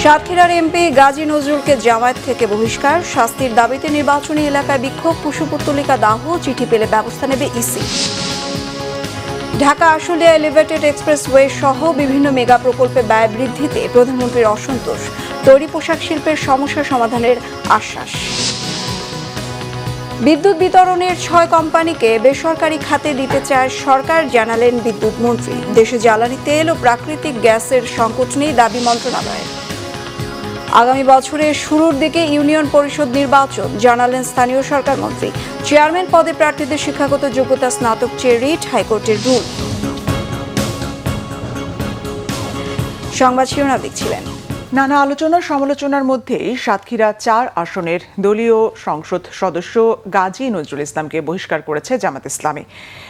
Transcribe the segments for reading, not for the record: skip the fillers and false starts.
সাতক্ষীরার এমপি গাজী নজরুলকে জামায়াত থেকে বহিষ্কার, শাস্তির দাবিতে নির্বাচনী এলাকায় বিক্ষোভ, কুশপুত্তলিকা দাহ, চিঠি পেলে ব্যবস্থা নেবে EC. Dhaka Ashulia elevated expressway সহ বিভিন্ন মেগা প্রকল্পে ব্যয় বৃদ্ধিতে প্রধানমন্ত্রীর অসন্তোষ, তৈরি পোশাক শিল্পের সমস্যা সমাধানের আশ্বাস। বিদ্যুৎ বিতরণের 6 কোম্পানিকে বেসরকারি খাতে দিতে চায় সরকার, জানালেন বিদ্যুৎ মন্ত্রী। দেশে জ্বালানি তেল ও প্রাকৃতিক গ্যাসের সংকট নেই, দাবি মন্ত্রণালয়ের। আগামী বছরের শুরুর দিকে ইউনিয়ন পরিষদ নির্বাচন, জানালেন স্থানীয় সরকার মন্ত্রী। চেয়ারম্যান পদে প্রার্থীদের শিক্ষাগত যোগ্যতা স্নাতক চেয়ে রিট, হাইকোর্টের রুল। সংবাদ শিরোনাম দেখছিলেন। নানা আলোচনা সমালোচনার মধ্যেই সাতক্ষীরা 4 আসনের দলীয় সংসদ সদস্য গাজী নজরুল ইসলামকে বহিষ্কার করেছে জামাত ইসলামী।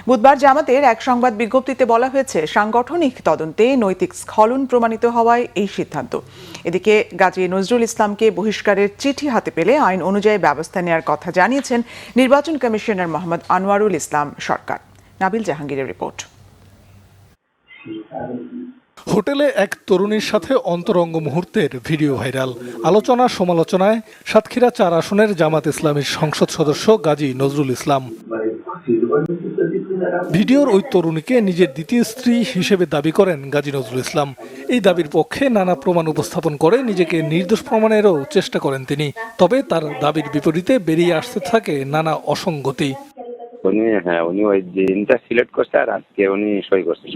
বুধবার জামাতের এক সংবাদ বিজ্ঞপ্তিতে বলা হয়েছে, সাংগঠনিক তদন্তে নৈতিক স্খলন প্রমাণিত হওয়ায় এই সিদ্ধান্ত। এদিকে গাজী নজরুল ইসলামকে বহিষ্কারের চিঠি হাতে পেলে আইন অনুযায়ী ব্যবস্থা নেওয়ার কথা জানিয়েছেন নির্বাচন কমিশনার মোহাম্মদ আনোয়ারুল ইসলাম সরকার। নাবিল জাহাঙ্গীরের রিপোর্ট। হোটেলে এক তরুণীর সাথে অন্তরঙ্গ মুহূর্তের ভিডিও ভাইরাল। আলোচনা সমালোচনায় সাতক্ষীরা 4 আসনের জামাত ইসলামীর সংসদ সদস্য গাজী নজরুল ইসলাম। ভিডিওর ওই তরুণীকে নিজের দ্বিতীয় স্ত্রী হিসেবে দাবি করেন গাজী নজরুল ইসলাম। এই দাবির পক্ষে নানা প্রমাণ উপস্থাপন করে নিজেকে নির্দোষ প্রমাণেরও চেষ্টা করেন তিনি। তবে তার দাবির বিপরীতে বেরিয়ে আসতে থাকে নানা অসঙ্গতি। উনি ওই দিনটা সিলেক্ট করছে আর আজকে উনি সই করছে।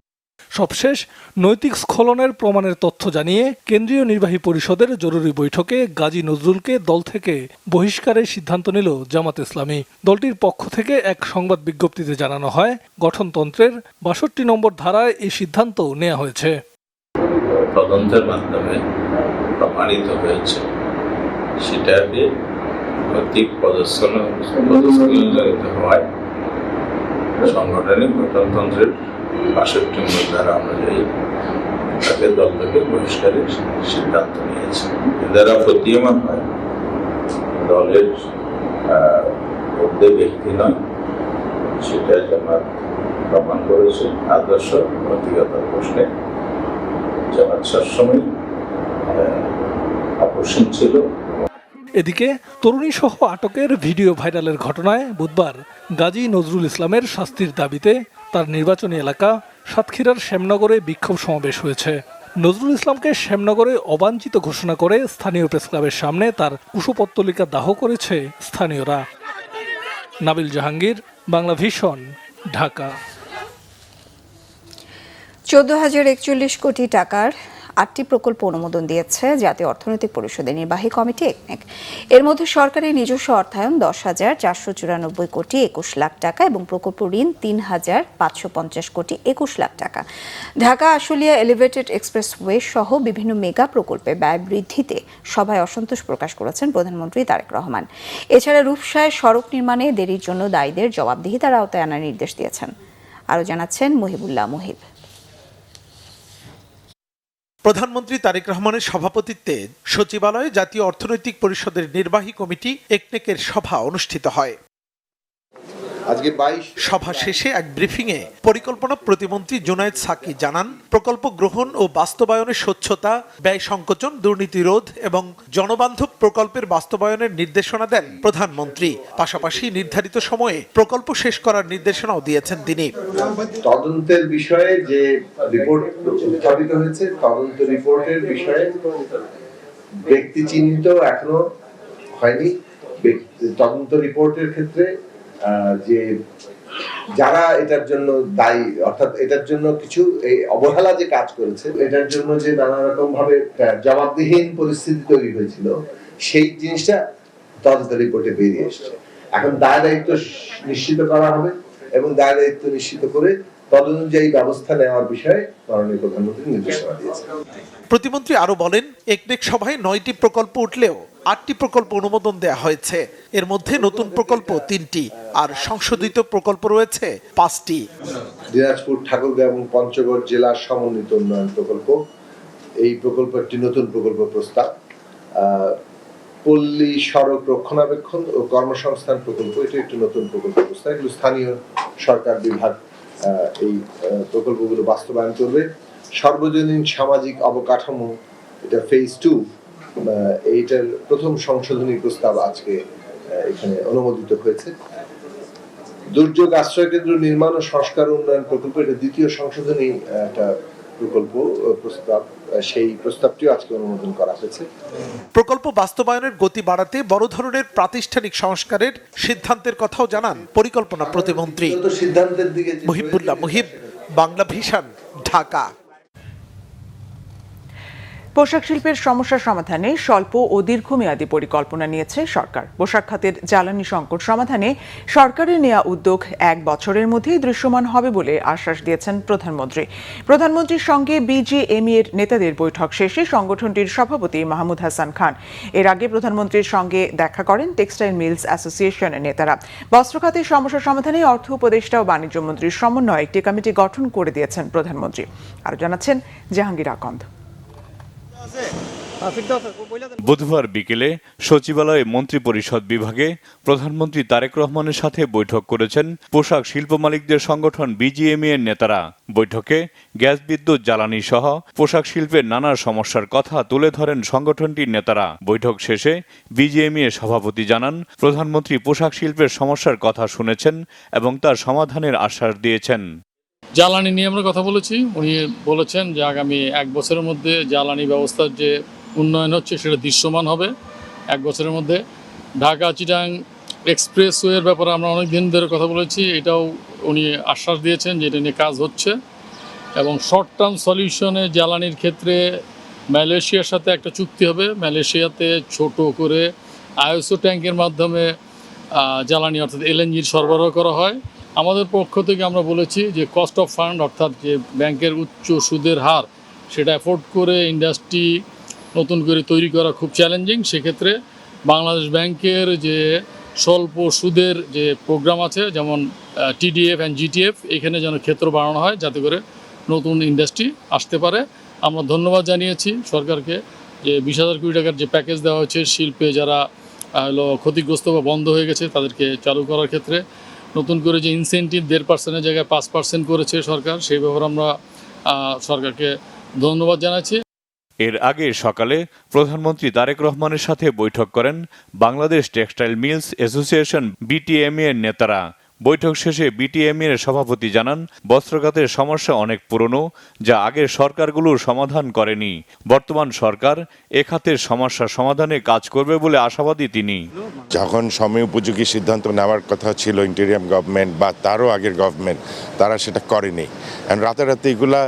সবশেষ নৈতিক স্খলনের প্রমাণের তথ্য জানিয়ে কেন্দ্রীয় নির্বাহী পরিষদের জরুরি বৈঠকে গাজী নজরুলকে দল থেকে বহিষ্কারের সিদ্ধান্ত নিল জামাত ইসলামী। দলটির পক্ষ থেকে এক সংবাদ বিজ্ঞপ্তিতে জানানো হয়, গঠনতন্ত্রের ৬২ নম্বর ধারায় এই সিদ্ধান্ত নেওয়া হয়েছে। তদন্তের মাধ্যমে প্রমাণিত হয়েছে সেটাকে নৈতিক পদস্খলনজনিত হওয়ায় সাংগঠনিক গঠনতন্ত্রের ৬২ নম্বর ধারা অনুযায়ী তাকে দল থেকে বহিষ্কারের সিদ্ধান্ত নিয়েছে। দ্বারা প্রতীয়মান হয় দলের মধ্যে ব্যক্তি নয়, সেটা জামাত প্রমাণ করেছে। আদর্শ নৈতিকতার প্রশ্নে জামাত সবসময় আপোষহীন ছিল। এদিকে তরুণী সহ আটকের ভিডিও ভাইরালের ঘটনায় বুধবার গাজী নজরুল ইসলামের শাস্তির দাবিতে তার নির্বাচনী এলাকা সাতক্ষীরার শ্যামনগরে বিক্ষোভ সমাবেশ হয়েছে। নজরুল ইসলামকে শ্যামনগরে অবাঞ্ছিত ঘোষণা করে স্থানীয় প্রেসক্লাবের সামনে তার কুশপুত্তলিকা দাহ করেছে স্থানীয়রা। নাবিল জাহাঙ্গীর, বাংলা ভিশন, ঢাকা। 14,041 কোটি টাকার 8টি প্রকল্প অনুমোদন দিয়েছে জাতীয় অর্থনৈতিক পরিষদের নির্বাহী কমিটি একনেক। এর মধ্যে সরকারি নিজস্ব অর্থায়ন 10,494 কোটি 21 লাখ টাকা এবং প্রকল্প ঋণ 3,550 কোটি 21 লাখ টাকা। ঢাকা আশুলিয়া এলিভেটেড এক্সপ্রেসওয়ে সহ বিভিন্ন মেগা প্রকল্পে ব্যয় বৃদ্ধিতে সভায় অসন্তোষ প্রকাশ করেছেন প্রধানমন্ত্রী তারেক রহমান। এছাড়া রূপসায় সড়ক নির্মাণে দেরির জন্য দায়ীদের জবাবদিহিতার আওতায় আনার নির্দেশ দিয়েছেন। আরও জানাচ্ছেন মহিবুল্লাহ মহিব। প্রধানমন্ত্রী তারেক রহমানের সভাপতিত্বে সচিবালয়ে জাতীয় অর্থনৈতিক পরিষদের নির্বাহী কমিটি একনেকের সভা অনুষ্ঠিত হয়। সভা শেষে এক ব্রিফিংয়ে পরিকল্পনা প্রতিমন্ত্রী জুনায়েদ সাকি জানান, প্রকল্প গ্রহণ ও বাস্তবায়নের স্বচ্ছতা, ব্যয় সংকোচন, দুর্নীতি রোধ এবং জনবান্ধব প্রকল্পের বাস্তবায়নের নির্দেশনা দেন প্রধানমন্ত্রী। পাশাপাশি নির্ধারিত সময়ে প্রকল্প শেষ করার নির্দেশনাও দিয়েছেন তিনি। তদন্তের বিষয়ে যে রিপোর্ট উত্থাপিত হয়েছে, তদন্ত রিপোর্টের বিষয়ে ব্যক্তি চিহ্নিত এখনো হয়নি। তদন্ত রিপোর্টের ক্ষেত্রে যে যারা এটার জন্য দায়ী, অর্থাৎ এটার জন্য কিছু এই অবহেলা যে কাজ করেছে, এটার জন্য যে নানা রকম ভাবে জবাবদিহীন পরিস্থিতি তৈরি হয়েছিল, সেই জিনিসটা তদন্ত রিপোর্টে বেরিয়ে এসেছে। এখন দায় দায়িত্ব নিশ্চিত করা হবে এবং দায় দায়িত্ব নিশ্চিত করে তদনুযায়ী ব্যবস্থা নেওয়ার বিষয়ে মাননীয় প্রধানমন্ত্রী নির্দেশনা দিয়েছেন। প্রতিমন্ত্রী আরো বলেন, একনেক সভায় 9টি প্রকল্প উঠলেও 8টি প্রকল্প অনুমোদন দেয়া হয়েছে। এর মধ্যে নতুন প্রকল্প 3টি আর সংশোধিত প্রকল্প রয়েছে 5টি। দিনাজপুর, ঠাকুরগাঁও এবং পঞ্চগড় জেলার সমন্বিত উন্নয়ন প্রকল্প, এই প্রকল্প একটি নতুন প্রকল্প প্রস্তাব। পল্লী সড়ক রক্ষণাবেক্ষণ ও কর্মসংস্থান প্রকল্প, এটি একটি নতুন প্রকল্প প্রস্তাব। এগুলো স্থানীয় সরকার বিভাগ এই প্রকল্পগুলো বাস্তবায়ন করবে। সর্বজনীন সামাজিক অবকাঠামো, এটা ফেজ 2, এইটার প্রথম সংশোধনী প্রস্তাব আজকে এখানে অনুমোদিত হয়েছে। দুর্যোগ আশ্রয় কেন্দ্র নির্মাণ ও সংস্কার উন্নয়ন প্রকল্প, এটা দ্বিতীয় সংশোধনী একটা প্রকল্প প্রস্তাব, সেই প্রস্তাবটিও আজকে অনুমোদন করা হয়েছে। প্রকল্প বাস্তবায়নের গতি বাড়াতে বড় ধরনের প্রাতিষ্ঠানিক সংস্কারের সিদ্ধান্তের কথাও জানান পরিকল্পনা প্রতিমন্ত্রী। সিদ্ধান্তের দিকে মুহিবুল্লাহ মুহিব, বাংলা ভিশন, ঢাকা। পোশাক শিল্পের সমস্যা সমাধানে স্বল্প ও দীর্ঘমেয়াদী পরিকল্পনা নিয়েছে সরকার। পোশাক খাতের জ্বালানি সংকট সমাধানে সরকারের নেওয়া উদ্যোগ 1 বছরের মধ্যেই দৃশ্যমান হবে বলে আশ্বাস দিয়েছেন প্রধানমন্ত্রী। প্রধানমন্ত্রীর সঙ্গে বিজিএমইএ এর নেতাদের বৈঠক শেষে সংগঠনটির সভাপতি মাহমুদ হাসান খান এর আগে প্রধানমন্ত্রীর সঙ্গে দেখা করেন টেক্সটাইল মিলস অ্যাসোসিয়েশনের নেতারা। বস্ত্র খাতের সমস্যা সমাধানে অর্থ উপদেষ্টা ও বাণিজ্য মন্ত্রীর সমন্বয়ে একটি কমিটি গঠন করে দিয়েছেন প্রধানমন্ত্রী। আরও জানাচ্ছেন জাহাঙ্গীর আকন্দ। বুধবার বিকেলে সচিবালয়ে মন্ত্রিপরিষদ বিভাগে প্রধানমন্ত্রী তারেক রহমানের সাথে বৈঠক করেছেন পোশাক শিল্প মালিকদের সংগঠন বিজিএমইএ এর নেতারা। বৈঠকে গ্যাস, বিদ্যুৎ, জ্বালানি সহ পোশাক শিল্পের নানা সমস্যার কথা তুলে ধরেন সংগঠনটির নেতারা। বৈঠক শেষে বিজিএমইএ সভাপতি জানান, প্রধানমন্ত্রী পোশাক শিল্পের সমস্যার কথা শুনেছেন এবং তার সমাধানের আশ্বাস দিয়েছেন। জ্বালানি নিয়ে আমরা কথা বলেছি। উনি বলেছেন যে আগামী 1 বছরের মধ্যে জ্বালানি ব্যবস্থার যে উন্নয়ন হচ্ছে সেটা দৃশ্যমান হবে 1 বছরের মধ্যে। ঢাকা চিটাং এক্সপ্রেসওয়ের ব্যাপারে আমরা অনেক দিন ধরে কথা বলেছি, এটাও উনি আশ্বাস দিয়েছেন যে এটা নিয়ে কাজ হচ্ছে। এবং শর্ট টার্ম সলিউশনে জ্বালানির ক্ষেত্রে মালয়েশিয়ার সাথে একটা চুক্তি হবে। মালয়েশিয়াতে ছোট করে আইএসও ট্যাঙ্কের মাধ্যমে জ্বালানি অর্থাৎ এলএনজির সরবরাহ করা হয়। আমাদের পক্ষ থেকে আমরা বলেছি যে কস্ট অফ ফান্ড অর্থাৎ যে ব্যাংকের উচ্চ সুদের হার সেটা অ্যাফোর্ড করে ইন্ডাস্ট্রি নতুন করে তৈরি করা খুব চ্যালেঞ্জিং। সেক্ষেত্রে বাংলাদেশ ব্যাংকের যে স্বল্প সুদের যে প্রোগ্রাম আছে, যেমন টিডিএফ অ্যান্ড জিটিএফ, এখানে যেন ক্ষেত্র বাড়ানো হয় যাতে করে নতুন ইন্ডাস্ট্রি আসতে পারে। আমরা ধন্যবাদ জানিয়েছি সরকারকে যে 20,000 কোটি টাকার যে প্যাকেজ দেওয়া হয়েছে শিল্পে যারা ক্ষতিগ্রস্ত বা বন্ধ হয়ে গেছে তাদেরকে চালু করার ক্ষেত্রে। নতুন করে যে ইনসেন্টিভ 1.5%-এর জায়গায় 5% করেছে সরকার, সেই ব্যাপারে আমরা সরকারকে ধন্যবাদ জানাচ্ছি। এর আগে সকালে প্রধানমন্ত্রী তারেক রহমানের সাথে বৈঠক করেন Bangladesh textile mills association BTMEA এর নেতারা। বৈঠক শেষে বিটিএমইএ এর সভাপতি জানান, বস্ত্রখাতের সমস্যা অনেক পুরনো, যা আগের সরকারগুলোর সমাধান করেনি। বর্তমান সরকার এ খাতের সমস্যা সমাধানে কাজ করবে বলে আশাবাদী তিনি। যখন সময় উপযোগী সিদ্ধান্ত নেওয়ার কথা ছিল ইন্টেরিয়াম গভর্নমেন্ট বা তারও আগের গভর্নমেন্ট, তারা সেটা করেনি। রাতারাতি এগুলা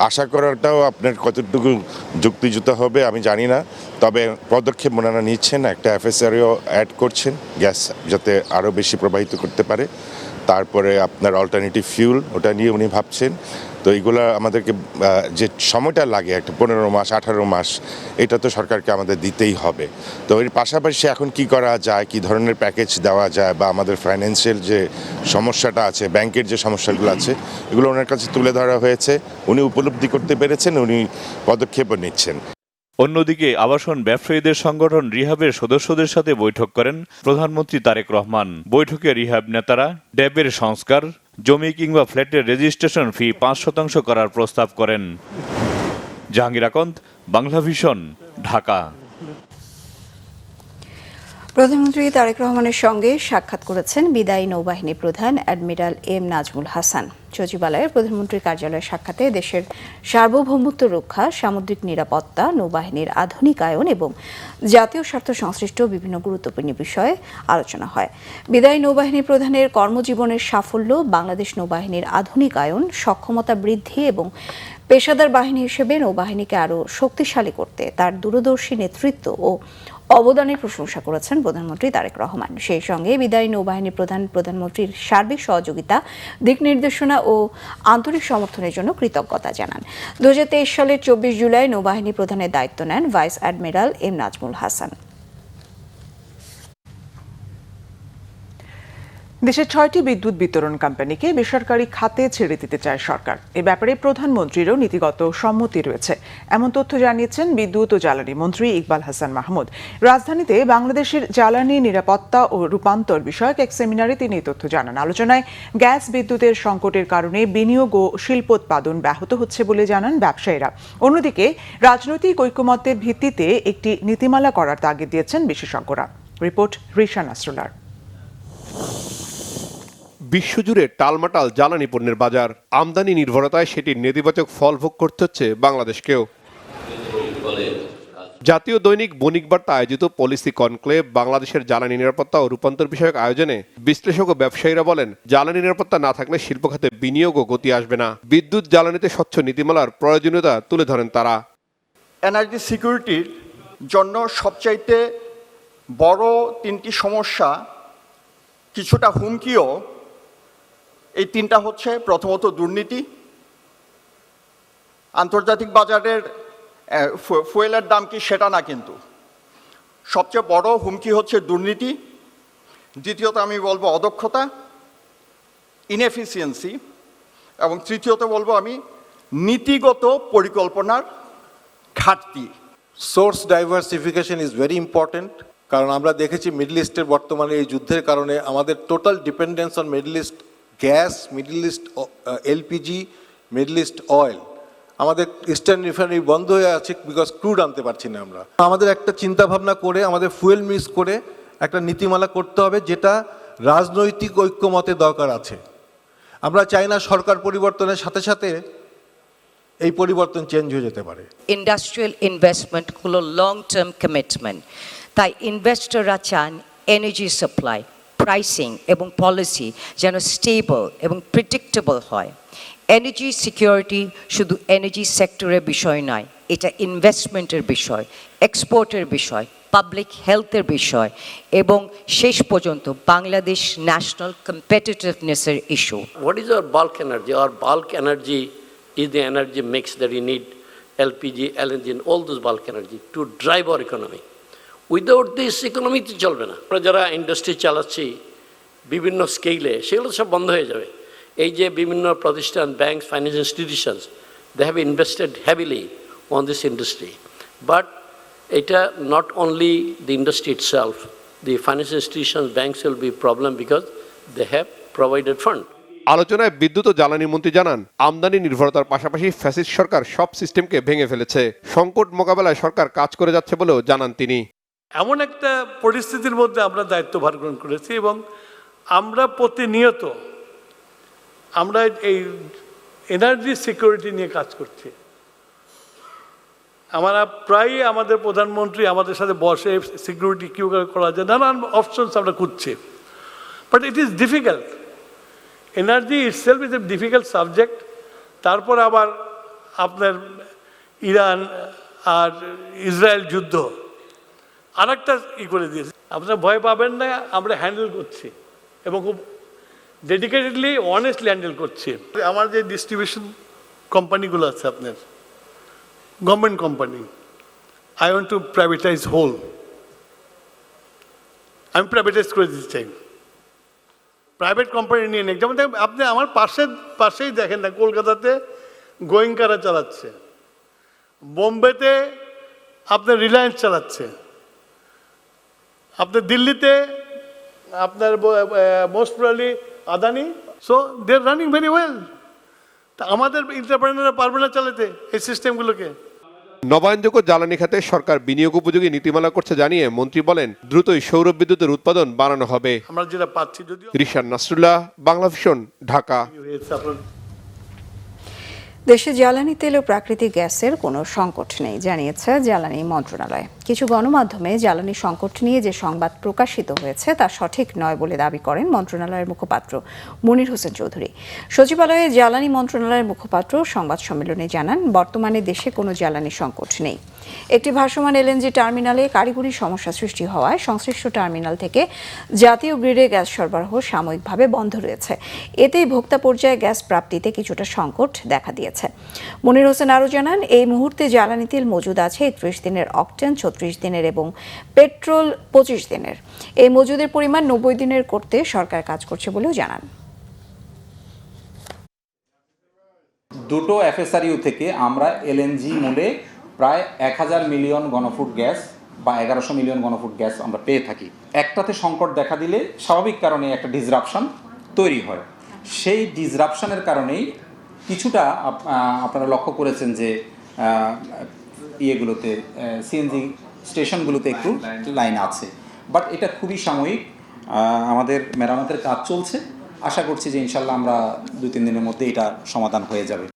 আশা করাটাও আপনার কতটুকু যুক্তিযুক্ত হবে আমি জানি না, তবে পদক্ষেপ ওনারা নিচ্ছেন। একটা এফএসআরও অ্যাড করছেন গ্যাস যাতে আরও বেশি প্রবাহিত করতে পারে। তারপরে আপনার অল্টারনেটিভ ফিউল, ওটা নিয়ে উনি ভাবছেন। তো এইগুলো আমাদেরকে যে সময়টা লাগে একটা 15 মাস 18 মাস, এটা তো সরকারকে আমাদের দিতেই হবে। তো এর পাশাপাশি এখন কি করা যায়, কি ধরনের প্যাকেজ দেওয়া যায়, বা আমাদের ফাইন্যান্সিয়াল যে সমস্যাটা আছে, ব্যাংকের যে সমস্যাগুলো আছে, এগুলো ওনার কাছে তুলে ধরা হয়েছে। উনি উপলব্ধি করতে পেরেছেন, উনি পদক্ষেপও নিচ্ছেন। অন্যদিকে আবাসন ব্যবসায়ীদের সংগঠন রিহাবের সদস্যদের সাথে বৈঠক করেন প্রধানমন্ত্রী তারেক রহমান। বৈঠকে রিহাব নেতারা ড্যাবের সংস্কার, জমি কিংবা ফ্ল্যাটের রেজিস্ট্রেশন ফি 5% করার প্রস্তাব করেন। জাহাঙ্গীর আকন্দ, বাংলা ভিশন, ঢাকা। প্রধানমন্ত্রী তারেক রহমানের সঙ্গে সাক্ষাৎ করেছেন বিদায়ী নৌবাহিনী প্রধান অ্যাডমিরাল এম নাজমুল হাসান। সচিবালয়ের প্রধানমন্ত্রীর কার্যালয়ের সাক্ষাতে দেশের সার্বভৌমত্ব রক্ষা, সামুদ্রিক নিরাপত্তা, নৌবাহিনীর আধুনিকায়ন এবং জাতীয় স্বার্থ সংশ্লিষ্ট বিভিন্ন গুরুত্বপূর্ণ বিষয়ে আলোচনা হয়। বিদায়ী নৌবাহিনী প্রধানের কর্মজীবনের সাফল্য, বাংলাদেশ নৌবাহিনীর আধুনিকায়ন, সক্ষমতা বৃদ্ধি এবং পেশাদার বাহিনী হিসেবে নৌবাহিনীকে আরও শক্তিশালী করতে তার দূরদর্শী নেতৃত্ব ও অবদানের প্রশংসা করেছেন প্রধানমন্ত্রী তারেক রহমান। সেই সঙ্গে বিদায়ী নৌবাহিনী প্রধানমন্ত্রীর সার্বিক সহযোগিতা, দিক নির্দেশনা ও আন্তরিক সমর্থনের জন্য কৃতজ্ঞতা জানান। 2023 সালের 24 জুলাই নৌবাহিনী প্রধানের দায়িত্ব নেন vice admiral M Nazmul Hasan. দেশের 6টি বিদ্যুৎ বিতরণ কোম্পানিকে বেসরকারি খাতে ছেড়ে দিতে চায় সরকার। এ ব্যাপারে প্রধানমন্ত্রীরও নীতিগত সম্মতি রয়েছে, এমন তথ্য জানিয়েছেন বিদ্যুৎ ও জ্বালানি মন্ত্রী ইকবাল হাসান মাহমুদ। রাজধানীতে বাংলাদেশের জ্বালানি নিরাপত্তা ও রূপান্তর বিষয়ক এক সেমিনারে তিনি এই তথ্য জানান। আলোচনায় গ্যাস বিদ্যুতের সংকটের কারণে বিনিয়োগ ও শিল্পোৎপাদন ব্যাহত হচ্ছে বলে জানান ব্যবসায়ীরা। অন্যদিকে রাজনৈতিক ঐকমত্যের ভিত্তিতে একটি নীতিমালা করার তাগিদ দিয়েছেন বিশেষজ্ঞরা। রিপোর্ট রিশা নাসরুল্লাহ। বিশ্বজুড়ে টালমাটাল জ্বালানি পণ্যের বাজার, আমদানি নির্ভরতায় সেটির নেতিবাচক ফল ভোগ করতে হচ্ছে বাংলাদেশকেও। জাতীয় দৈনিক বণিক বার্তা আয়োজিত পলিসি কনক্লেভ বাংলাদেশের জ্বালানি নিরাপত্তা ও রূপান্তর বিষয়ক আয়োজনে বিশ্লেষক ও ব্যবসায়ীরা বলেন, জ্বালানি নিরাপত্তা না থাকলে শিল্প খাতে বিনিয়োগ ও গতি আসবে না। বিদ্যুৎ জ্বালানিতে স্বচ্ছ নীতিমালার প্রয়োজনীয়তা তুলে ধরেন তারা। এনার্জি সিকিউরিটির জন্য সবচাইতে বড় তিনটি সমস্যা, কিছুটা হুমকিও। এই তিনটা হচ্ছে, প্রথমত দুর্নীতি, আন্তর্জাতিক বাজারের ফুয়েলের দাম কি সেটা না, কিন্তু সবচেয়ে বড় হুমকি হচ্ছে দুর্নীতি। দ্বিতীয়ত আমি বলবো অদক্ষতা, ইনএফিসিয়েন্সি, এবং তৃতীয়ত বলবো আমি নীতিগত পরিকল্পনার ঘাটতি। Source diversification is very important, কারণ আমরা দেখেছি মিডল ইস্টের বর্তমানে এই যুদ্ধের কারণে আমাদের total dependence on middle east gas, middle east LPG, middle east oil. আমাদের ইস্টার্ন রিফাইনারি বন্ধ হয়ে আছে বিকজ ক্রুড আনতে পারছি না আমরা। আমাদের একটা চিন্তা ভাবনা করে আমাদের ফুয়েল মিক্স করে একটা নীতিমালা করতে হবে, যেটা রাজনৈতিক ঐক্যমতে দরকার আছে। আমরা চাই না সরকার পরিবর্তনের সাথে সাথে এই পরিবর্তন চেঞ্জ হয়ে যেতে পারে। ইন্ডাস্ট্রিয়াল ইনভেস্টমেন্ট হলো লং টার্ম কমিটমেন্ট, তাই ইনভেস্টররা চান এনার্জি সাপ্লাই, প্রাইসিং এবং পলিসি যেন স্টেবল এবং প্রেডিক্টেবল হয়। এনার্জি সিকিউরিটি শুধু এনার্জি সেক্টরের বিষয় নয়, এটা ইনভেস্টমেন্টের বিষয়, এক্সপোর্টের বিষয়, পাবলিক হেলথের বিষয় এবং শেষ পর্যন্ত বাংলাদেশ ন্যাশনাল কম্পিটিটিভনেসের issue. What is our bulk energy? Our bulk energy is the energy mix that we need, LPG, LNG and all those bulk energy to drive our economy. Without this economy তো চলবে না। আমরা যারা industry চালাচ্ছি বিভিন্ন স্কেলে, সেগুলো সব বন্ধ হয়ে যাবে। এই যে বিভিন্ন প্রতিষ্ঠান, banks, financial institutions, they have invested heavily on this industry, but এটা not only the industry itself, the financial institutions, banks will be a problem because they have provided fund. আলোচনায় বিদ্যুৎ ও জ্বালানি মন্ত্রী জানান, আমদানি নির্ভরতার পাশাপাশি ফ্যাসিস্ট সরকার সব সিস্টেমকে ভেঙে ফেলেছে। সংকট মোকাবেলায় সরকার কাজ করে যাচ্ছে বলেও জানান তিনি। এমন একটা পরিস্থিতির মধ্যে আমরা দায়িত্বভার গ্রহণ করেছি এবং আমরা প্রতিনিয়ত আমরা এই এনার্জি সিকিউরিটি নিয়ে কাজ করছি। আমরা প্রায়ই আমাদের প্রধানমন্ত্রী আমাদের সাথে বসে সিকিউরিটি কিউ করা যায়, নানান অপশনস আমরা খুঁজছি, but it is difficult. Energy itself is a difficult subject. তারপর আবার আপনার ইরান আর ইসরায়েল যুদ্ধ আর একটা করে দিয়েছে। আপনারা ভয় পাবেন না, আমরা হ্যান্ডেল করছি এবং খুব ডেডিকেটেডলি অনেস্টলি হ্যান্ডেল করছি। আমার যে ডিস্ট্রিবিউশন কোম্পানিগুলো আছে আপনার government company, I want to privatize whole, আমি প্রাইভেটাইজ করে দিতে চাই। প্রাইভেট কোম্পানি নিয়ে নেই, যেমন আপনি আমার পাশেই দেখেন না, কলকাতাতে গোয়েঙ্কারা চালাচ্ছে, বোম্বেতে আপনার রিলায়েন্স চালাচ্ছে, আপনার দিল্লিতে আপনার most probably Adani. So they are running very well. তা আমাদের এন্টারপ্রেনাররা পারবে না চালাতে এই সিস্টেমগুলোকে। নবায়নযোগ্য জ্বালানি খাতে সরকার বিনিয়োগ উপযোগী নীতিমালা করছে জানিয়ে মন্ত্রী বলেন, দ্রুতই সৌর বিদ্যুতের উৎপাদন বাড়ানো হবে। আমরা যেটা পাচ্ছি, যদিও। রিশান নাসরুল্লাহ, বাংলা ভিশন, ঢাকা। দেশে জ্বালানি তেল ও প্রাকৃতিক গ্যাসের কোনো সংকট নেই জানিয়েছে জ্বালানি মন্ত্রণালয়। কিছু গণমাধ্যমে জ্বালানি সংকট নিয়ে যে সংবাদ প্রকাশিত হয়েছে তা সঠিক নয় বলে দাবি করেন মন্ত্রণালয়ের মুখপাত্র মুনির হোসেন চৌধুরী। সচিবালয়ে জ্বালানি মন্ত্রণালয়ের মুখপাত্র সংবাদ সম্মেলনে জানান, বর্তমানে দেশে কোনো জ্বালানি সংকট নেই। একটি ভাসমান এলএনজি টার্মিনালে কারিগরি সমস্যা সৃষ্টি হওয়ায় সংশ্লিষ্ট টার্মিনাল থেকে জাতীয় গ্রিডে গ্যাস সরবরাহ সাময়িকভাবে বন্ধ রয়েছে। এতেই ভোক্তা পর্যায়ে গ্যাস প্রাপ্তিতে কিছুটা সংকট দেখা দিয়েছে। দিয়েছে। মনির হোসেন আরও জানান, এই মুহূর্তে জ্বালানি তেল মজুদ আছে 31 দিনের অকটেন, 36 দিনের এবং পেট্রোল 25 দিনের। এই মজুদের পরিমাণ 90 দিনের করতে সরকার কাজ করছে বলেও জানান। দুটো এফএসআরইউ থেকে আমরা এলএনজি মূলে প্রায় 1000 মিলিয়ন ঘনফুট গ্যাস বা 1100 মিলিয়ন ঘনফুট গ্যাস আমরা পেয়ে থাকি। একটাতে সংকট দেখা দিলে স্বাভাবিক কারণে একটা ডিসরাপশন তৈরি হয়। সেই ডিসরাপশনের কারণেই কিছুটা আপনারা লক্ষ্য করেছেন যে ইয়েগুলোতে সিএনজি স্টেশনগুলোতে একটু লাইন আছে, বাট এটা খুবই সাময়িক। আমাদের মেরামতের কাজ চলছে, আশা করছি যে ইনশাল্লাহ আমরা 2-3 দিনের মধ্যে এটা সমাধান হয়ে যাবে।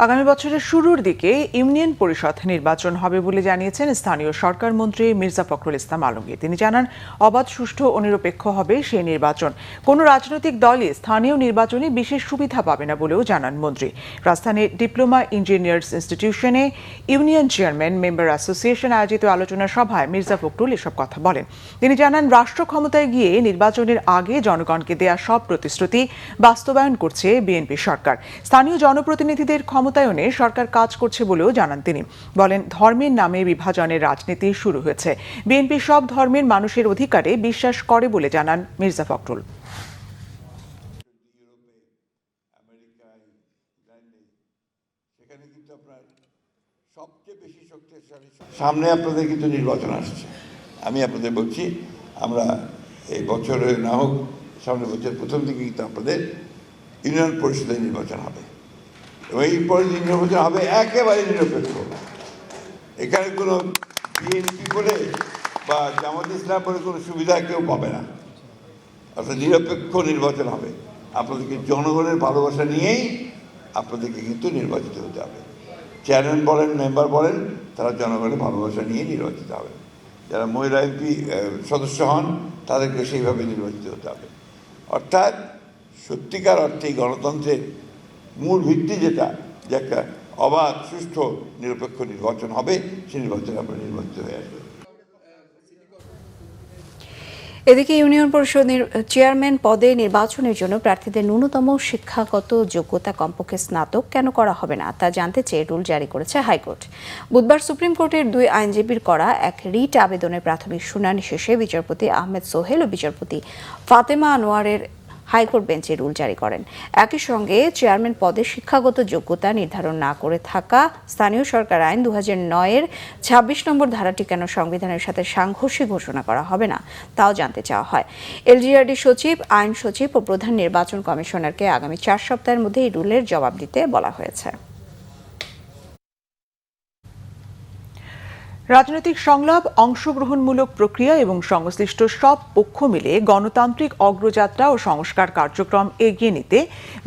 আগামী বছরের শুরুর দিকে ইউনিয়ন পরিষদ নির্বাচন হবে বলে জানিয়েছেন স্থানীয় সরকার মন্ত্রী মির্জা ফখরুল ইসলাম আলমগীর। তিনি জানান, অবাধ, সুষ্ঠু ও নিরপেক্ষ হবে সেই নির্বাচন। কোনো রাজনৈতিক দলই স্থানীয় নির্বাচনে বিশেষ সুবিধা পাবে না বলেও জানান মন্ত্রী। রাজধানীর ডিপ্লোমা ইঞ্জিনিয়ার্স ইনস্টিটিউশনে ইউনিয়ন চেয়ারম্যান মেম্বার অ্যাসোসিয়েশন আয়োজিত আলোচনা সভায় মির্জা ফখরুল এসব কথা বলেন। তিনি জানান, রাষ্ট্র ক্ষমতায় গিয়ে নির্বাচনের আগে জনগণকে দেয়া সব প্রতিশ্রুতি বাস্তবায়ন করছে বিএনপি সরকার। স্থানীয় জনপ্রতিনিধিদের ক্ষমতায়নে সরকার কাজ করছে বলেও জানান তিনি। বলেন, ধর্মের নামে বিভাজনের রাজনীতি শুরু হয়েছে। বিএনপি সব ধর্মের মানুষের অধিকারে বিশ্বাস করে বলে জানান মির্জা ফখরুল। সামনে আপনাদের কিন্তু নির্বাচন আসছে। আমি আপনাদের বলছি, আমরা এই বছরে না হোক সামনের বছর প্রথম দিকে কিন্তু আপনাদের ইউনিয়ন পরিষদের নির্বাচন হবে এবং এই পরে নির্বাচন হবে একেবারে নিরপেক্ষ। এখানে কোনো বিএনপি বলে বা জামাত ইসলাম বলে কোনো সুবিধা কেউ পাবে না। অর্থাৎ নিরপেক্ষ নির্বাচন হবে। আপনাদেরকে জনগণের ভালোবাসা নিয়েই আপনাদেরকে কিন্তু নির্বাচিত হতে হবে। চেয়ারম্যান বলেন, মেম্বার বলেন, তারা জনগণের ভালোবাসা নিয়ে নির্বাচিত হবে। যারা মহিলা এমপি সদস্য হন তাদেরকে সেইভাবে নির্বাচিত হতে হবে। অর্থাৎ সত্যিকার অর্থে গণতন্ত্রের মূল ভিত্তি যেটা, যে একটা অবাধ, সুষ্ঠু, নিরপেক্ষ নির্বাচন হবে, সেই নির্বাচনে আমরা নির্বাচিত হয়ে আসবে। এদিকে ইউনিয়ন পরিষদ চেয়ারম্যান পদে নির্বাচনের জন্য প্রার্থীদের ন্যূনতম শিক্ষাগত যোগ্যতা কমপক্ষে স্নাতক কেন করা হবে না তা জানতে চেয়ে রুল জারি করেছে হাইকোর্ট। বুধবার সুপ্রিম কোর্টের 2 আইনজীবীর করা এক রিট আবেদনের প্রাথমিক শুনানি শেষে বিচারপতি আহমেদ সোহেল ও বিচারপতি ফাতেমা আনোয়ারের হাইকোর্ট বেঞ্চে রুল জারি করেন। একই সঙ্গে চেয়ারম্যান পদে শিক্ষাগত যোগ্যতা নির্ধারণ না করে থাকা স্থানীয় সরকার আইন 2009-এর 26 নম্বর ধারাটি কেন সংবিধানের সাথে সাংঘর্ষিক ঘোষণা করা হবে না তাও জানতে চাওয়া হয়। এলজিআরডি সচিব, আইন সচিব ও প্রধান নির্বাচন কমিশনারকে আগামী 4 সপ্তাহের মধ্যে এই রুলের জবাব দিতে বলা হয়েছে। রাজনৈতিক সংলাপ, অংশগ্রহণমূলক প্রক্রিয়া এবং সংশ্লিষ্ট সব পক্ষ মিলে গণতান্ত্রিক অগ্রযাত্রা ও সংস্কার কার্যক্রম এগিয়ে নিতে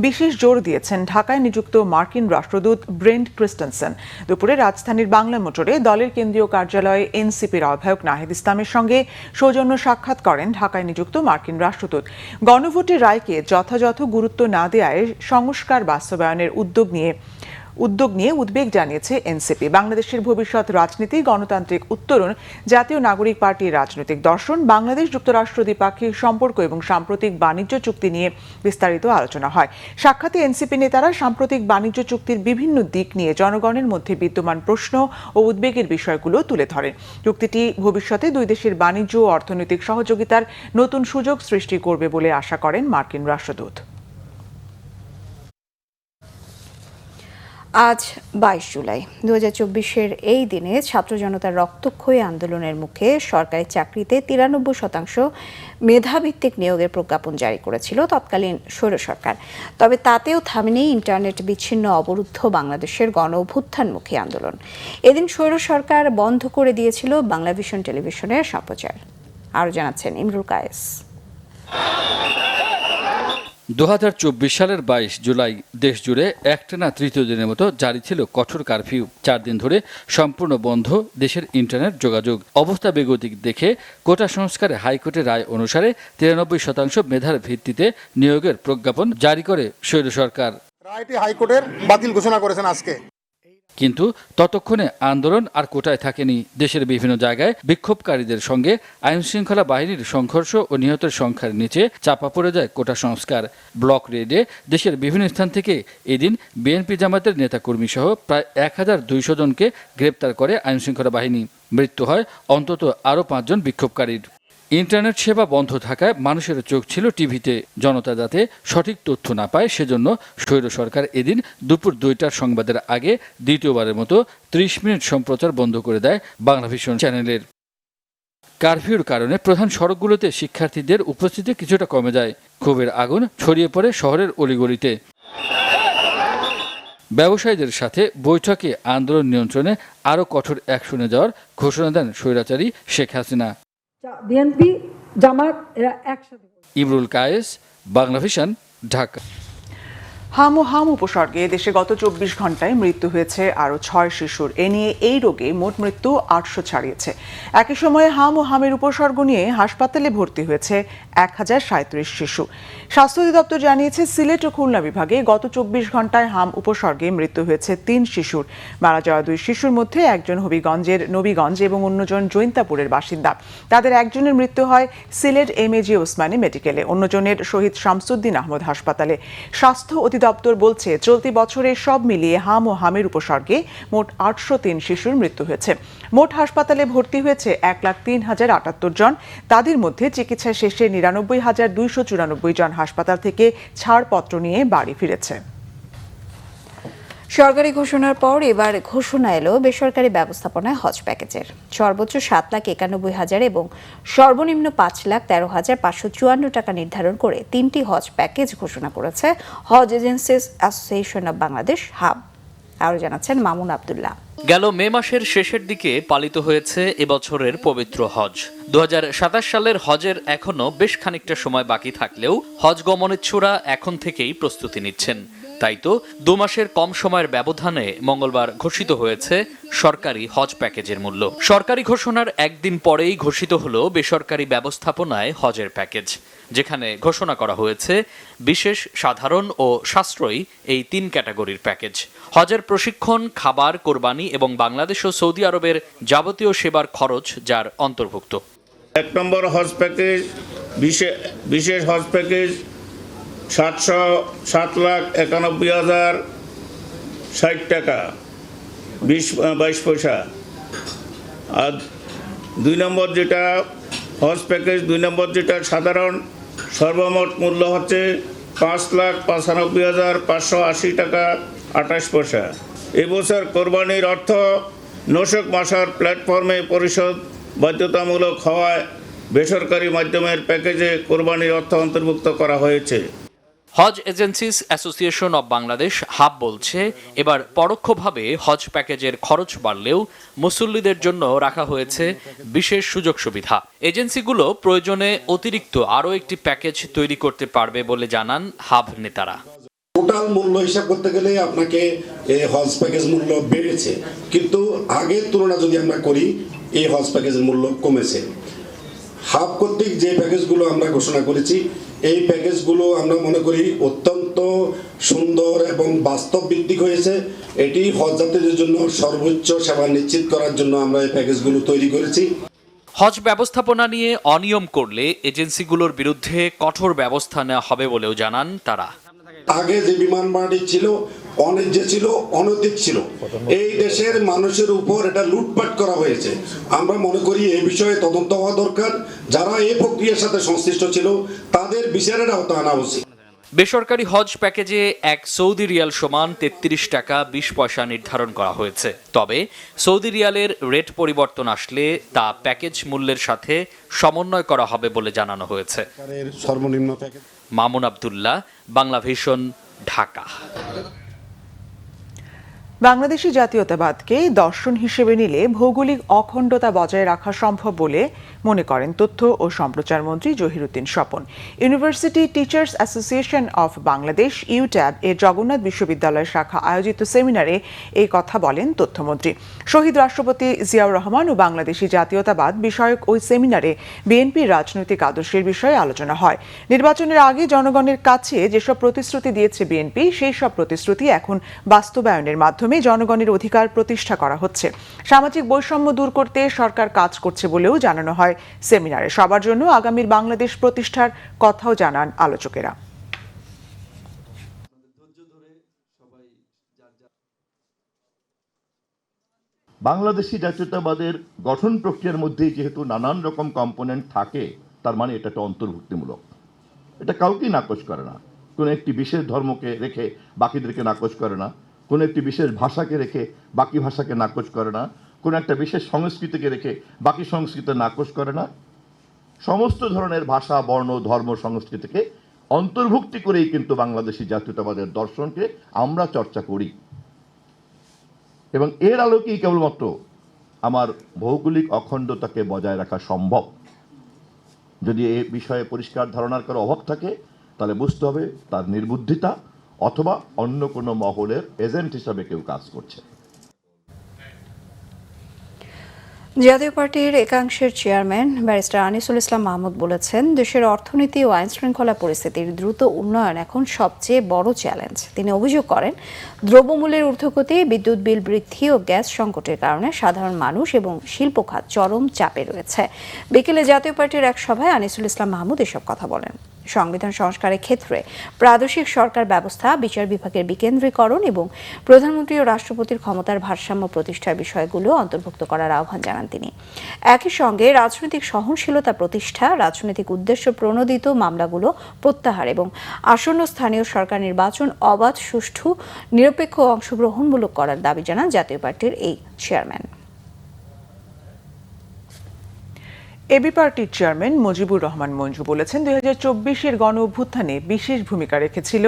বিশেষ জোর দিয়েছেন ঢাকায় নিযুক্ত মার্কিন রাষ্ট্রদূত ব্রেন্ট ক্রিস্টেনসেন। দুপুরে রাজধানীর বাংলা মোটরে দলের কেন্দ্রীয় কার্যালয়ে এনসিপির আহ্বায়ক নাহিদ ইসলামের সঙ্গে সৌজন্য সাক্ষাৎ করেন ঢাকায় নিযুক্ত মার্কিন রাষ্ট্রদূত। গণভোটের রায়কে যথাযথ গুরুত্ব না দেওয়ায় সংস্কার বাস্তবায়নের উদ্যোগ নিয়ে উদ্বেগ জানিয়েছে এনসিপি। বাংলাদেশের ভবিষ্যৎ রাজনীতি, গণতান্ত্রিক উত্তরণ, জাতীয় নাগরিক পার্টির রাজনৈতিক দর্শন, বাংলাদেশ যুক্তরাষ্ট্র দ্বিপাক্ষিক সম্পর্ক এবং সাম্প্রতিক বাণিজ্য চুক্তি নিয়ে বিস্তারিত আলোচনা হয়। সাক্ষাতে এনসিপি নেতারা সাম্প্রতিক বাণিজ্য চুক্তির বিভিন্ন দিক নিয়ে জনগণের মধ্যে বিদ্যমান প্রশ্ন ও উদ্বেগের বিষয়গুলো তুলে ধরেন। চুক্তিটি ভবিষ্যতে দুই দেশের বাণিজ্য ও অর্থনৈতিক সহযোগিতার নতুন সুযোগ সৃষ্টি করবে বলে আশা করেন মার্কিন রাষ্ট্রদূত। আজ 22 জুলাই 2024-এর এই দিনে ছাত্র জনতার রক্তক্ষয়ী আন্দোলনের মুখে সরকারি চাকরিতে 93% মেধাভিত্তিক নিয়োগের প্রজ্ঞাপন জারি করেছিল তৎকালীন স্বৈর সরকার। তবে তাতেও থামেনি ইন্টারনেট বিচ্ছিন্ন অবরুদ্ধ বাংলাদেশের গণ অভ্যুত্থানমুখী আন্দোলন। এদিন স্বৈর সরকার বন্ধ করে দিয়েছিল বাংলাভিশন টেলিভিশনের সম্প্রচার। আরও জানাচ্ছেন ইমরুল কায়েস। 2024 সালের 22 জুলাই দেশ জুড়ে একটানা তৃতীয় দিনের মতো জারি ছিল কঠোর কারফিউ। 4 দিন ধরে সম্পূর্ণ বন্ধ দেশের ইন্টারনেট যোগাযোগ। অবস্থা বেগতিক দেখে কোটা সংস্কারে হাইকোর্টের রায় অনুসারে 93% মেধার ভিত্তিতে নিয়োগের প্রজ্ঞাপন জারি করে স্বৈর সরকার। রায়টি হাইকোর্টের বাতিল ঘোষণা করেছেন আজকে। কিন্তু ততক্ষণে আন্দোলন আর কোটায় থাকেনি। দেশের বিভিন্ন জায়গায় বিক্ষোভকারীদের সঙ্গে আইনশৃঙ্খলা বাহিনীর সংঘর্ষ ও নিহতের সংখ্যার নিচে চাপা পড়ে যায় কোটা সংস্কার। ব্লক রেডে দেশের বিভিন্ন স্থান থেকে এদিন বিএনপি জামাতের নেতাকর্মী সহ প্রায় 1200 জনকে গ্রেপ্তার করে আইনশৃঙ্খলা বাহিনী। মৃত্যু হয় অন্তত আরও 5 জন বিক্ষোভকারীর। ইন্টারনেট সেবা বন্ধ থাকায় মানুষের চোখ ছিল টিভিতে। জনতা যাতে সঠিক তথ্য না পায় সেজন্য স্বৈর সরকার এদিন দুপুর 2টার সংবাদের আগে দ্বিতীয়বারের মতো 30 মিনিট সম্প্রচার বন্ধ করে দেয় বাংলাভিশন চ্যানেলের। কারফিউর কারণে প্রধান সড়কগুলোতে শিক্ষার্থীদের উপস্থিতি কিছুটা কমে যায়। ক্ষোভের আগুন ছড়িয়ে পড়ে শহরের অলিগলিতে। ব্যবসায়ীদের সাথে বৈঠকে আন্দোলন নিয়ন্ত্রণে আরও কঠোর অ্যাকশনে যাওয়ার ঘোষণা দেন স্বৈরাচারী শেখ হাসিনা। বিএনপি জামাত এরা একসাথে। ইমরুল কায়েস, বাংলাভিশন, ঢাকা। হাম উপসর্গে দেশে গত 24 ঘন্টায় মৃত্যু হয়েছে আরও 6 শিশুর। এ নিয়ে এই রোগে মোট মৃত্যু 800 ছাড়িয়েছে। একই সময়ে হামের উপসর্গ নিয়ে হাসপাতালে ভর্তি হয়েছে 1037 শিশু। স্বাস্থ্য অধিদপ্তর জানিয়েছে, সিলেট ও খুলনা বিভাগে গত 24 ঘন্টায় হাম উপসর্গে মৃত্যু হয়েছে 3 শিশুর। মারা যাওয়া 2 শিশুর মধ্যে একজন হবিগঞ্জের নবীগঞ্জ এবং অন্যজন জৈন্তাপুরের বাসিন্দা। তাদের একজনের মৃত্যু হয় সিলেট এমএজি ওসমানী মেডিকেলে, অন্যজনের শহীদ শামসুদ্দিন আহমদ হাসপাতালে। স্বাস্থ্য দপ্তর বলছে, চলতি বছরে সব মিলিয়ে হামের উপসর্গে মোট 803 শিশুর মৃত্যু হয়েছে। মোট হাসপাতালে ভর্তি হয়েছে 1,03,078 জন। তাদের মধ্যে চিকিৎসা শেষে 99,294 জন হাসপাতাল থেকে ছাড়পত্র নিয়ে বাড়ি ফিরেছে। সরকারি ঘোষণার পর এবার ঘোষণা এলো বেসরকারি ব্যবস্থাপনায় হজ প্যাকেজের। সর্বোচ্চ 7,91,000 এবং সর্বনিম্ন 5,13,554 টাকা নির্ধারণ করে 3টি হজ প্যাকেজ ঘোষণা করেছে Hajj agencies association of Bangladesh HAAB. আরও জানাচ্ছেন মামুন আব্দুল্লাহ। গেল মে মাসের শেষের দিকে পালিত হয়েছে এবছরের পবিত্র হজ। 2027 সালের হজের এখনো বেশ খানিকটা সময় বাকি থাকলেও হজ গমনেচ্ছুরা এখন থেকেই প্রস্তুতি নিচ্ছেন। তাই তো 2 মাসের কম সময়ের ব্যবধানে মঙ্গলবার ঘোষিত হয়েছে সরকারি হজ প্যাকেজের মূল্য। সরকারি ঘোষণার একদিন পরেই ঘোষিত হলো বেসরকারি ব্যবস্থাপনায় হজের প্যাকেজ, যেখানে ঘোষণা করা হয়েছে বিশেষ, সাধারণ ও সাশ্রয়ী এই 3 ক্যাটাগরির প্যাকেজ। হজের প্রশিক্ষণ, খাবার, কোরবানি এবং বাংলাদেশ ও সৌদি আরবের যাবতীয় সেবার খরচ যার অন্তর্ভুক্ত। 1 নম্বর হজ প্যাকেজ, বিশেষ হজ প্যাকেজ 7,91,060 টাকা 22 পয়সা। আর 2 নম্বর যেটা হজ প্যাকেজ, 2 নম্বর যেটা সাধারণ, সর্বমোট মূল্য হচ্ছে 5,95,580 টাকা 28 পয়সা। এবছর কোরবানির অর্থ নোশক মাসার প্ল্যাটফর্মে পরিশোধ বাধ্যতামূলক হওয়ায় বেসরকারি মাধ্যমের প্যাকেজে কোরবানির অর্থ অন্তর্ভুক্ত করা হয়েছে। Hajj agencies association of Bangladesh HAAB বলছে, এবার পরোক্ষভাবে হজ প্যাকেজের খরচ বাড়লেও মুসল্লিদের জন্য রাখা হয়েছে বিশেষ সুযোগ সুবিধা। এজেন্সিগুলো প্রয়োজনে অতিরিক্ত আরও একটি প্যাকেজ তৈরি করতে পারবে বলে জানান হাব নেতারা। টোটাল মূল্য হিসাব করতে গেলে আপনাকে হজ প্যাকেজ মূল্য বেড়েছে, কিন্তু আগের তুলনা যদি আমরা করি এই হজ প্যাকেজের মূল্য কমেছে। হাব কর্তৃক যে প্যাকেজগুলো আমরা ঘোষণা করেছি, এই প্যাকেজগুলো আমরা মনে করি অত্যন্ত সুন্দর এবং বাস্তব ভিত্তিক হয়েছে। এটি হজ যাত্রীদের জন্য সর্বোচ্চ সেবা নিশ্চিত করার জন্য আমরা এই প্যাকেজগুলো তৈরি করেছি। হজ ব্যবস্থাপনা নিয়ে অনিয়ম করলে এজেন্সিগুলোর বিরুদ্ধে কঠোর ব্যবস্থা নেওয়া হবে বলেও জানান তারা। আগে যে বিমান ভাড়াটি ছিল, অন্যায্য ছিল, অনৈতিক ছিল, এই দেশের মানুষের উপর এটা লুটপাট করা হয়েছে। আমরা মনে করি এই বিষয়ে তদন্ত হওয়া দরকার। যারা এই প্রক্রিয়ার সাথে সংশ্লিষ্ট ছিল তাদের বিচারের আওতায় আনা উচিত। বেসরকারি হজ প্যাকেজে 1 সৌদি রিয়াল সমান 33 টাকা 20 পয়সা নির্ধারণ করা হয়েছে। তবে সৌদি রিয়ালের রেট পরিবর্তন আসলে তা প্যাকেজ মূল্যের সাথে সমন্বয় করা হবে বলে জানানো হয়েছে। সর্বনিম্ন প্যাকেজ। মামুন আব্দুল্লাহ, বাংলাভিশন, ঢাকা। বাংলাদেশি জাতীয়তাবাদকে দর্শন হিসেবে নিলে ভৌগোলিক অখণ্ডতা বজায় রাখা সম্ভব বলে মনে করেন তথ্য ও সম্প্রচার মন্ত্রী Zahiruddin Swapan. University teachers association of Bangladesh UTAB এর জগন্নাথ বিশ্ববিদ্যালয় শাখা আয়োজিত সেমিনারে এই কথা বলেন তথ্যমন্ত্রী। শহীদ রাষ্ট্রপতি জিয়াউর রহমান ও বাংলাদেশি জাতীয়তাবাদ বিষয়ক ওই সেমিনারে বিএনপির রাজনৈতিক আদর্শের বিষয়ে আলোচনা হয়। নির্বাচনের আগে জনগণের কাছে যেসব প্রতিশ্রুতি দিয়েছে বিএনপি, সেই সব প্রতিশ্রুতি এখন বাস্তবায়নের মাধ্যমে মাধ্যমে জনগণের অধিকার প্রতিষ্ঠা করা হচ্ছে। সামাজিক বৈষম্য দূর করতে সরকার কাজ করছে বলেও জানানো হয় সেমিনারে। সবার জন্য আগামীর বাংলাদেশ প্রতিষ্ঠার কথাও জানান আলোচকেরা। বাংলাদেশি জাতীয়তাবাদের গঠন প্রক্রিয়ার মধ্যে যেহেতু নানান রকম কম্পোনেন্ট থাকে, তার মানে এটা একটা অন্তর্ভুক্তিমূলক। এটা কাউকেই নাকচ করে না, কোনো একটি বিশেষ ধর্মকে রেখে বাকিদেরকে নাকচ করে না, কোনো একটি বিশেষ ভাষাকে রেখে বাকি ভাষাকে নাকচ করে না, কোনো একটা বিশেষ সংস্কৃতিকে রেখে বাকি সংস্কৃতি নাকচ করে না। সমস্ত ধরনের ভাষা, বর্ণ, ধর্ম, সংস্কৃতিকে অন্তর্ভুক্তি করেই কিন্তু বাংলাদেশি জাতীয়তাবাদের দর্শনকে আমরা চর্চা করি। এবং এর আলোকেই কেবলমাত্র আমার ভৌগোলিক অখণ্ডতাকে বজায় রাখা সম্ভব। যদি এ বিষয়ে পরিষ্কার ধারণার কারো অভাব থাকে, তাহলে বুঝতে হবে তার নির্বুদ্ধিতা অথবা অন্য কোনো মহলের এজেন্ট হিসাবে কেউ কাজ করছে। জাতীয় পার্টির একাংশের চেয়ারম্যান ব্যারিস্টার আনিসুল ইসলাম মাহমুদ বলেছেন, দেশের অর্থনীতি ও আইন শৃঙ্খলা পরিস্থিতির দ্রুত উন্নয়ন এখন সবচেয়ে বড় চ্যালেঞ্জ। তিনি অভিযোগ করেন, দ্রব্যমূল্যের ঊর্ধ্বগতি, বিদ্যুৎ বিল বৃদ্ধি ও গ্যাস সংকটের কারণে সাধারণ মানুষ এবং শিল্প খাত চরম চাপে রয়েছে। বিকেলে জাতীয় পার্টির এক সভায় আনিসুল ইসলাম মাহমুদ এসব কথা বলেন। সংবিধান সংস্কারের ক্ষেত্রে প্রাদেশিক সরকার ব্যবস্থা, বিচার বিভাগের বিকেন্দ্রীকরণ এবং প্রধানমন্ত্রী ও রাষ্ট্রপতির ক্ষমতার ভারসাম্য প্রতিষ্ঠার বিষয়গুলো অন্তর্ভুক্ত করার আহ্বান জানান তিনি। একই সঙ্গে রাজনৈতিক সহনশীলতা প্রতিষ্ঠা, রাজনৈতিক উদ্দেশ্য প্রণোদিত মামলাগুলো প্রত্যাহার এবং আসন্ন স্থানীয় সরকার নির্বাচন অবাধ, সুষ্ঠু, নিরপেক্ষ ও অংশগ্রহণমূলক করার দাবি জানান জাতীয় পার্টির এই চেয়ারম্যান। এবি পার্টির চেয়ারম্যান মুজিবুর রহমান মঞ্জু বলেছেন, 2024-এর গণ অভ্যুত্থানে বিশেষ ভূমিকা রেখেছিল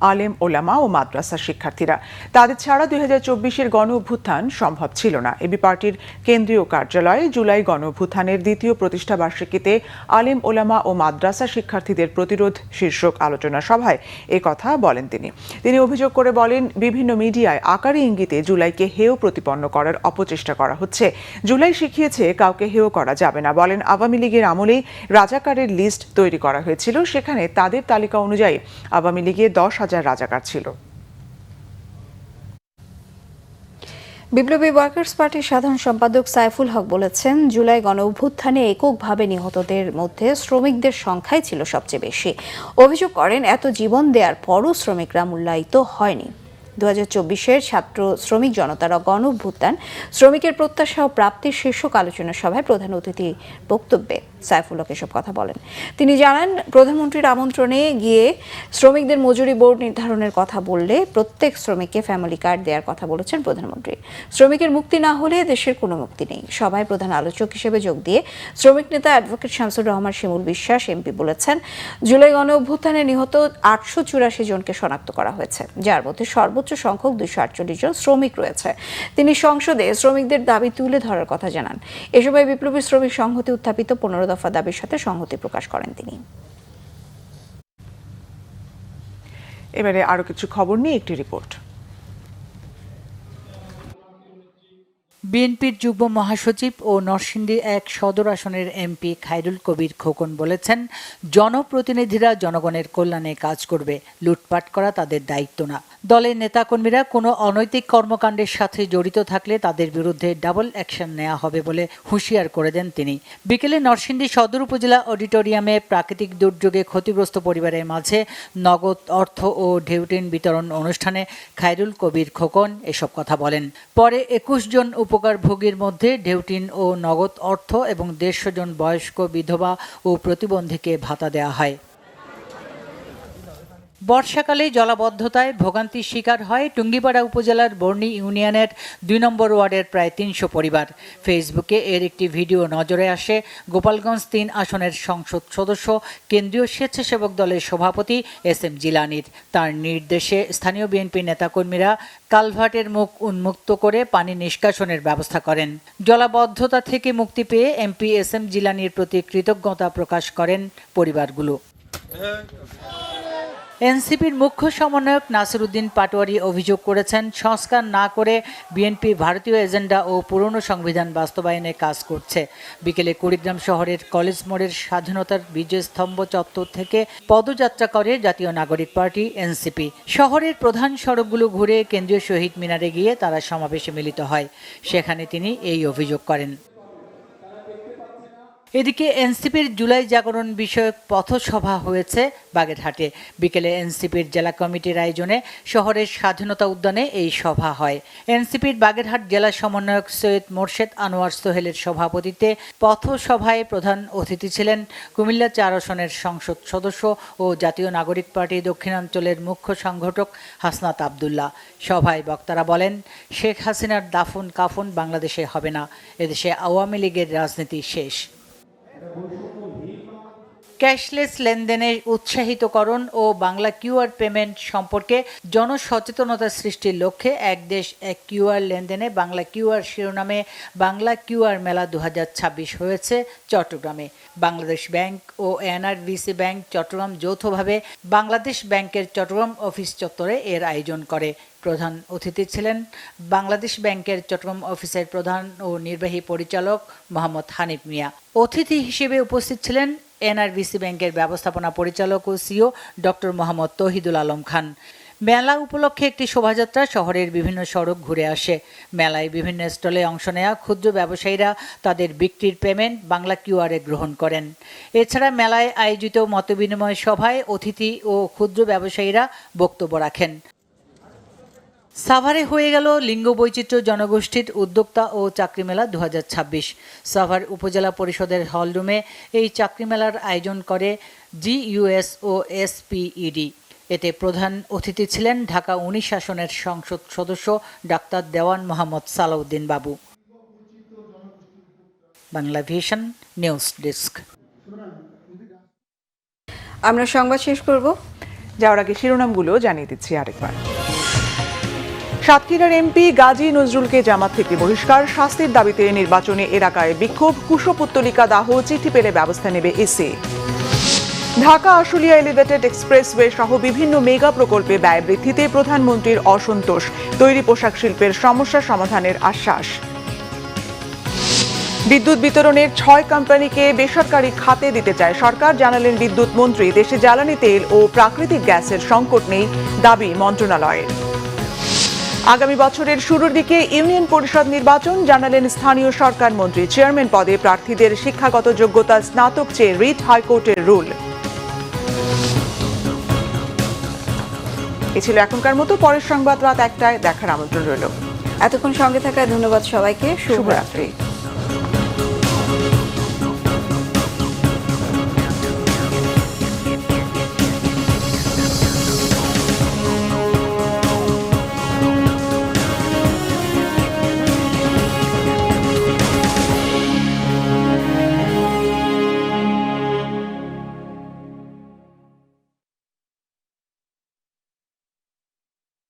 আলেম, ওলামা ও মাদ্রাসা শিক্ষার্থীরা। তাদের ছাড়া 2024-এর গণ অভ্যুত্থান সম্ভব ছিল না। এবি পার্টির কেন্দ্রীয় কার্যালয়ে জুলাই গণ অভ্যুত্থানের দ্বিতীয় প্রতিষ্ঠা বার্ষিকীতে আলেম, ওলামা ও মাদ্রাসা শিক্ষার্থীদের প্রতিরোধ শীর্ষক আলোচনা সভায় একথা বলেন তিনি অভিযোগ করে বলেন, বিভিন্ন মিডিয়ায় আকারে ইঙ্গিতে জুলাইকে হেয় প্রতিপন্ন করার অপচেষ্টা করা হচ্ছে। জুলাই শিখিয়েছে কাউকে হেয় করা যাবে না। বলেন, আওয়ামী লীগের আমলেই রাজাকারের লিস্ট তৈরি করা হয়েছিল, সেখানে তাদের তালিকা অনুযায়ী আওয়ামী লীগে 10,000 রাজাকার ছিল। বিপ্লবী ওয়ার্কার্স পার্টির সাধারণ সম্পাদক সাইফুল হক বলেছেন, জুলাই গণ অভ্যুত্থানে এককভাবে নিহতদের মধ্যে শ্রমিকদের সংখ্যাই ছিল সবচেয়ে বেশি। অভিযোগ করেন, এত জীবন দেওয়ার পরও শ্রমিকরা মূল্যায়িত হয়নি। 2024-এর ছাত্র শ্রমিক জনতার গণ অভ্যুত্থান, শ্রমিকের প্রত্যাশা ও প্রাপ্তির শীর্ষক আলোচনা সভায় প্রধান অতিথি বক্তব্যে সাইফুল হক এসব কথা বলেন। তিনি জানান, প্রধানমন্ত্রীর আমন্ত্রণে গিয়ে শ্রমিকদের মজুরি বোর্ড নির্ধারণের কথা বললে প্রত্যেক শ্রমিককে ফ্যামিলি কার্ড দেওয়ার কথা বলেছেন প্রধানমন্ত্রী। শ্রমিকের মুক্তি না হলে দেশের কোনো মুক্তি নেই। সভায় প্রধান আলোচক হিসেবে যোগ দিয়ে শ্রমিক নেতা অ্যাডভোকেট শামসুর রহমান শিমুল বিশ্বাস এমপি বলেছেন, জুলাই গণ অভ্যুত্থানে নিহত 884 জনকে শনাক্ত করা হয়েছে, যার মধ্যে সর্বোচ্চ সংখ্যক 248 জন শ্রমিক রয়েছে। তিনি সংসদে শ্রমিকদের দাবি তুলে ধরার কথা জানান। এ সময় বিপ্লবী শ্রমিক সংহতি উত্থাপিত 15 দফা দাবির সাথে সংহতি প্রকাশ করেন তিনি। এবারে আরো কিছু খবর নিয়ে একটি রিপোর্ট। বিএনপির যুগ্ম মহাসচিব ও নরসিংদী 1 সদর আসনের এমপি খায়রুল কবির খোকন বলেছেন, জনপ্রতিনিধিরা জনগণের কল্যাণে কাজ করবে, লুটপাট করা তাদের দায়িত্ব না। দলের নেতাকর্মীরা কোনো অনৈতিক কর্মকাণ্ডের সাথে জড়িত থাকলে তাদের বিরুদ্ধে ডাবল অ্যাকশন নেওয়া হবে বলে হুঁশিয়ার করে দেন তিনি। বিকেলে নরসিংদী সদর উপজেলা অডিটোরিয়ামে প্রাকৃতিক দুর্যোগে ক্ষতিগ্রস্ত পরিবারের মাঝে নগদ অর্থ ও ঢেউটিন বিতরণ অনুষ্ঠানে খায়রুল কবির খোকন এসব কথা বলেন। পরে 21 জন উপকারভোগীর মধ্যে ঢেউটিন ও নগদ অর্থ এবং 150 জন বয়স্ক বিধবা ও প্রতিবন্ধীকে ভাতা দেওয়া হয়। বর্ষাকালে জলাবদ্ধতায় ভোগান্তির শিকার হয় টুঙ্গিপাড়া উপজেলার বর্ণী ইউনিয়নের 2 নম্বর ওয়ার্ডের প্রায় 300 পরিবার। ফেসবুকে এর একটি ভিডিও নজরে আসে গোপালগঞ্জ 3 আসনের সংসদ সদস্য, কেন্দ্রীয় স্বেচ্ছাসেবক দলের সভাপতি SM জিলানির। তার নির্দেশে স্থানীয় বিএনপি নেতাকর্মীরা কালভার্টের মুখ উন্মুক্ত করে পানি নিষ্কাশনের ব্যবস্থা করেন। জলাবদ্ধতা থেকে মুক্তি পেয়ে এমপি SM জিলানির প্রতি কৃতজ্ঞতা প্রকাশ করেন পরিবারগুলো। এনসিপির মুখ্য সমন্বয়ক নাসিরউদ্দিন পাটোয়ারি অভিযোগ করেছেন, সংস্কার না করে বিএনপি ভারতীয় এজেন্ডা ও পুরনো সংবিধান বাস্তবায়নে কাজ করছে। বিকেলে কুড়িগ্রাম শহরের কলেজ মোড়ের স্বাধীনতার বিজয়স্তম্ভ চত্বর থেকে পদযাত্রা করে জাতীয় নাগরিক পার্টি এনসিপি। শহরের প্রধান সড়কগুলো ঘুরে কেন্দ্রীয় শহীদ মিনারে গিয়ে তারা সমাবেশে মিলিত হয়। সেখানে তিনি এই অভিযোগ করেন। এদিকে এনসিপির জুলাই জাগরণ বিষয়ক পথসভা হয়েছে বাগেরহাটে। বিকেলে এনসিপির জেলা কমিটির আয়োজনে শহরের স্বাধীনতা উদ্যানে এই সভা হয়। এনসিপির বাগেরহাট জেলা সমন্বয়ক সৈয়দ মোর্শেদ আনোয়ার সোহেলের সভাপতিত্বে পথসভায় প্রধান অতিথি ছিলেন কুমিল্লা ৪ আসনের সংসদ সদস্য ও জাতীয় নাগরিক পার্টি দক্ষিণাঞ্চলের মুখ্য সংগঠক হাসনাত আবদুল্লাহ। সভায় বক্তারা বলেন, শেখ হাসিনার দাফন কাফন বাংলাদেশে হবে না, এদেশে আওয়ামী লীগের রাজনীতি শেষ। ক্যাশলেস লেনদেনে উৎসাহিতকরণ ও বাংলা কিউআর পেমেন্ট সম্পর্কে জনসচেতনতা সৃষ্টির লক্ষ্যে এক দেশ এক কিউআর লেনদেনে বাংলা কিউআর শিরোনামে বাংলা কিউআর মেলা 2026 হয়েছে চট্টগ্রামে। বাংলাদেশ ব্যাংক ও এনআরবিসি ব্যাংক চট্টগ্রাম যৌথভাবে বাংলাদেশ ব্যাংকের চট্টগ্রাম অফিস চত্বরে এর আয়োজন করে। প্রধান অতিথি ছিলেন বাংলাদেশ ব্যাংকের চট্টগ্রাম অফিসের প্রধান ও নির্বাহী পরিচালক মোহাম্মদ হানিফ মিয়া। অতিথি হিসেবে উপস্থিত ছিলেন এনআরবিসি ব্যাংকের ব্যবস্থাপনা পরিচালক ও সিও ডক্টর মোহাম্মদ তৌহিদুল আলম খান। মেলা উপলক্ষে একটি শোভাযাত্রা শহরের বিভিন্ন সড়ক ঘুরে আসে। মেলায় বিভিন্ন স্টলে অংশ নেওয়া ক্ষুদ্র ব্যবসায়ীরা তাদের বিক্রির পেমেন্ট বাংলা কিউআরে গ্রহণ করেন। এছাড়া মেলায় আয়োজিত মতবিনিময় সভায় অতিথি ও ক্ষুদ্র ব্যবসায়ীরা বক্তব্য রাখেন। সাভারে হয়ে গেল লিঙ্গ বৈচিত্র্য জনগোষ্ঠীর উদ্যোক্তা ও চাকরি মেলা 2026। সাভার উপজেলা পরিষদের হলরুমে এই চাকরি মেলার আয়োজন করে জিইউএস ও এসপিইডি। এতে প্রধান অতিথি ছিলেন ঢাকা 19 আসনের সংসদ সদস্য ডাক্তার দেওয়ান মোহাম্মদ সালাউদ্দিন বাবু। Bangla vision news desk. আমরা সংবাদ শেষ করব, যাওয়ার আগে শিরোনামগুলো জানিয়ে দিচ্ছি আরেকবার। সাতক্ষীরার এমপি গাজী নজরুলকে জামাত থেকে বহিষ্কার, শাস্তির দাবিতে নির্বাচনী এলাকায় বিক্ষোভ, কুশপুত্তলিকা দাহ, চিঠি পেলে ব্যবস্থা নেবে EC. Dhaka Ashulia elevated expressway সহ বিভিন্ন মেগা প্রকল্পে ব্যয় বৃদ্ধিতে প্রধানমন্ত্রীর অসন্তোষ, তৈরি পোশাক শিল্পের সমস্যা সমাধানের আশ্বাস। বিদ্যুৎ বিতরণের 6 কোম্পানিকে বেসরকারি খাতে দিতে চায় সরকার, জানালেন বিদ্যুৎ মন্ত্রী। দেশে জ্বালানি তেল ও প্রাকৃতিক গ্যাসের সংকট নেই, দাবি মন্ত্রণালয়ের। আগামী বছরের শুরুর দিকে ইউনিয়ন পরিষদ নির্বাচন, জানালেন স্থানীয় সরকার মন্ত্রী। চেয়ারম্যান পদে প্রার্থীদের শিক্ষাগত যোগ্যতা স্নাতক চেয়ে রিট হাইকোর্টের রুল। এ ছিল এখনকার মতো, পরের সংবাদ রাত 1টায় দেখার আমন্ত্রণ রইল। এতক্ষণ সঙ্গে থাকায় ধন্যবাদ সবাইকে। শুভরাত্রি।